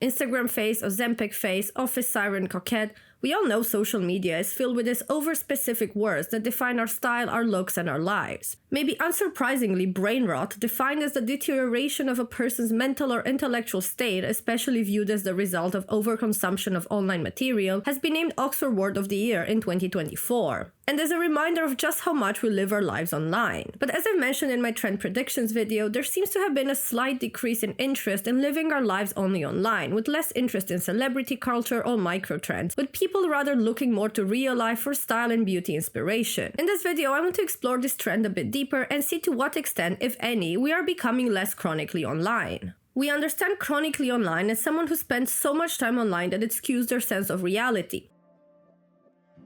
Instagram face, Ozempic face, office siren, coquette. We all know social media is filled with these over-specific words that define our style, our looks, and our lives. Maybe unsurprisingly, brain rot, defined as the deterioration of a person's mental or intellectual state, especially viewed as the result of overconsumption of online material, has been named Oxford Word of the Year in 2024. And as a reminder of just how much we live our lives online. But as I mentioned in my trend predictions video, there seems to have been a slight decrease in interest in living our lives only online, with less interest in celebrity culture or microtrends, with people rather looking more to real life for style and beauty inspiration. In this video, I want to explore this trend a bit deeper and see to what extent, if any, we are becoming less chronically online. We understand chronically online as someone who spends so much time online that it skews their sense of reality.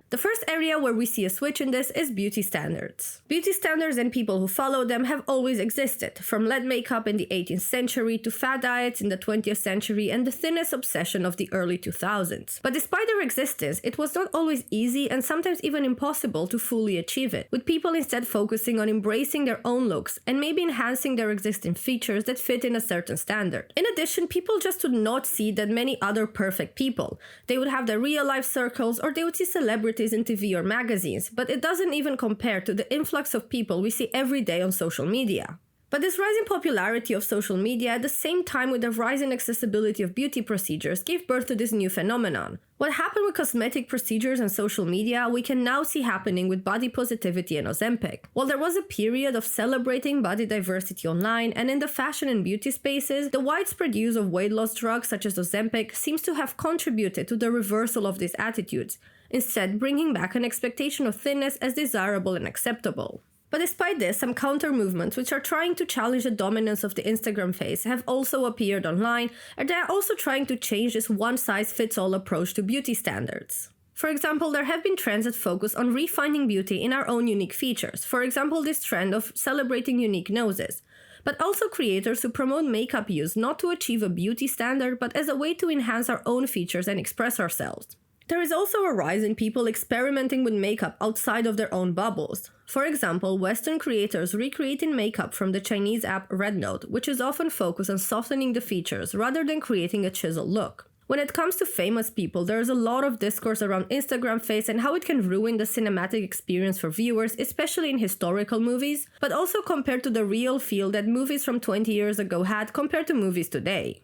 The first area where we see a switch in this is beauty standards. Beauty standards and people who follow them have always existed, from lead makeup in the 18th century to fad diets in the 20th century and the thinness obsession of the early 2000s. But despite their existence, it was not always easy and sometimes even impossible to fully achieve it, with people instead focusing on embracing their own looks and maybe enhancing their existing features that fit in a certain standard. In addition, people just would not see that many other perfect people. They would have their real life circles, or they would see celebrities in TV or magazines, but it doesn't even compare to the influx of people we see every day on social media. But this rising popularity of social media at the same time with the rising accessibility of beauty procedures gave birth to this new phenomenon. What happened with cosmetic procedures and social media, we can now see happening with body positivity and Ozempic. While there was a period of celebrating body diversity online and in the fashion and beauty spaces, the widespread use of weight loss drugs such as Ozempic seems to have contributed to the reversal of these attitudes, instead bringing back an expectation of thinness as desirable and acceptable. But despite this, some counter-movements which are trying to challenge the dominance of the Instagram face have also appeared online, and they are also trying to change this one-size-fits-all approach to beauty standards. For example, there have been trends that focus on refining beauty in our own unique features, for example this trend of celebrating unique noses, but also creators who promote makeup use not to achieve a beauty standard but as a way to enhance our own features and express ourselves. There is also a rise in people experimenting with makeup outside of their own bubbles. For example, Western creators recreating makeup from the Chinese app Red Note, which is often focused on softening the features rather than creating a chiseled look. When it comes to famous people, there is a lot of discourse around Instagram face and how it can ruin the cinematic experience for viewers, especially in historical movies, but also compared to the real feel that movies from 20 years ago had compared to movies today.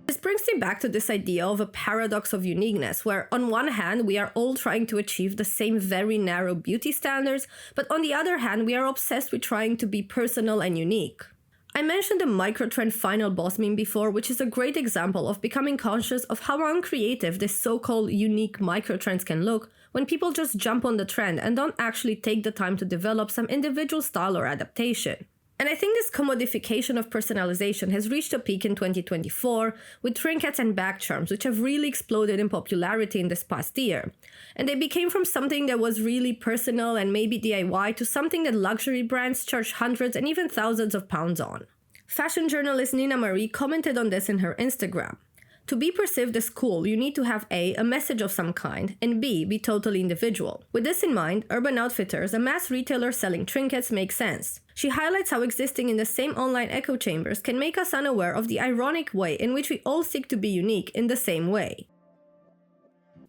This brings me back to this idea of a paradox of uniqueness, where on one hand we are all trying to achieve the same very narrow beauty standards, but on the other hand we are obsessed with trying to be personal and unique. I mentioned the microtrend final boss meme before, which is a great example of becoming conscious of how uncreative this so-called unique microtrends can look when people just jump on the trend and don't actually take the time to develop some individual style or adaptation. And I think this commodification of personalization has reached a peak in 2024 with trinkets and back charms, which have really exploded in popularity in this past year. And they became from something that was really personal and maybe DIY to something that luxury brands charge hundreds and even thousands of pounds on. Fashion journalist Nina Marie commented on this in her Instagram. To be perceived as cool, you need to have a message of some kind, and B, be totally individual. With this in mind, Urban Outfitters, a mass retailer selling trinkets, makes sense. She highlights how existing in the same online echo chambers can make us unaware of the ironic way in which we all seek to be unique in the same way.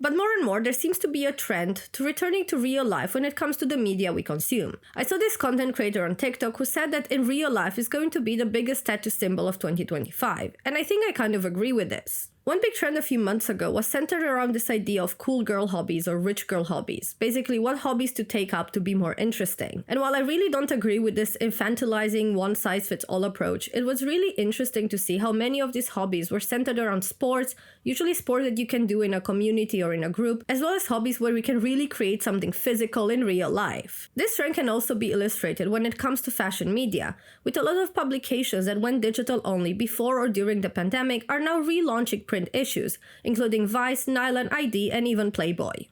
But more and more, there seems to be a trend to returning to real life when it comes to the media we consume. I saw this content creator on TikTok who said that in real life is going to be the biggest status symbol of 2025, and I think I kind of agree with this. One big trend a few months ago was centered around this idea of cool girl hobbies or rich girl hobbies, basically what hobbies to take up to be more interesting. And while I really don't agree with this infantilizing one-size-fits-all approach, it was really interesting to see how many of these hobbies were centered around sports, usually sports that you can do in a community or in a group, as well as hobbies where we can really create something physical in real life. This trend can also be illustrated when it comes to fashion media, with a lot of publications that went digital only before or during the pandemic are now relaunching print issues, including Vice, Nylon, ID, and even Playboy.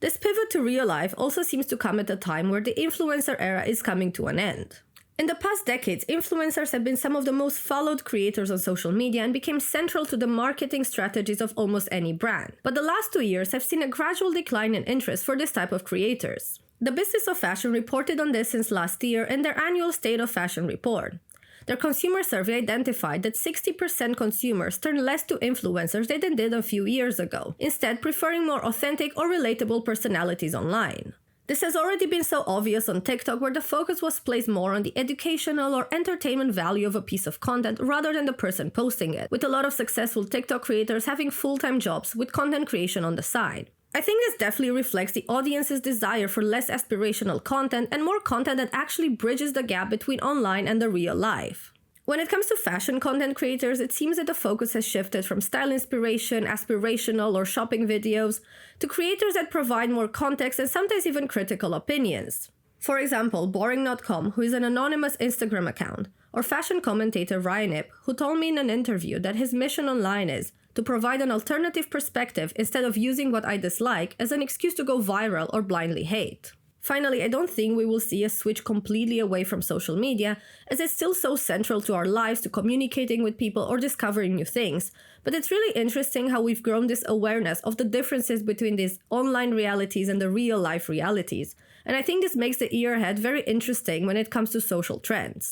This pivot to real life also seems to come at a time where the influencer era is coming to an end. In the past decades, influencers have been some of the most followed creators on social media and became central to the marketing strategies of almost any brand. But the last 2 years have seen a gradual decline in interest for this type of creators. The Business of Fashion reported on this since last year in their annual State of Fashion report. Their consumer survey identified that 60% consumers turn less to influencers than they did a few years ago, instead preferring more authentic or relatable personalities online. This has already been so obvious on TikTok, where the focus was placed more on the educational or entertainment value of a piece of content rather than the person posting it, with a lot of successful TikTok creators having full-time jobs with content creation on the side. I think this definitely reflects the audience's desire for less aspirational content and more content that actually bridges the gap between online and the real life. When it comes to fashion content creators, it seems that the focus has shifted from style inspiration, aspirational, or shopping videos to creators that provide more context and sometimes even critical opinions. For example, Boring.com, who is an anonymous Instagram account, or fashion commentator Ryan Ip, who told me in an interview that his mission online is to provide an alternative perspective instead of using what I dislike as an excuse to go viral or blindly hate. Finally, I don't think we will see a switch completely away from social media, as it's still so central to our lives, to communicating with people or discovering new things. But it's really interesting how we've grown this awareness of the differences between these online realities and the real life realities. And I think this makes the year ahead very interesting when it comes to social trends.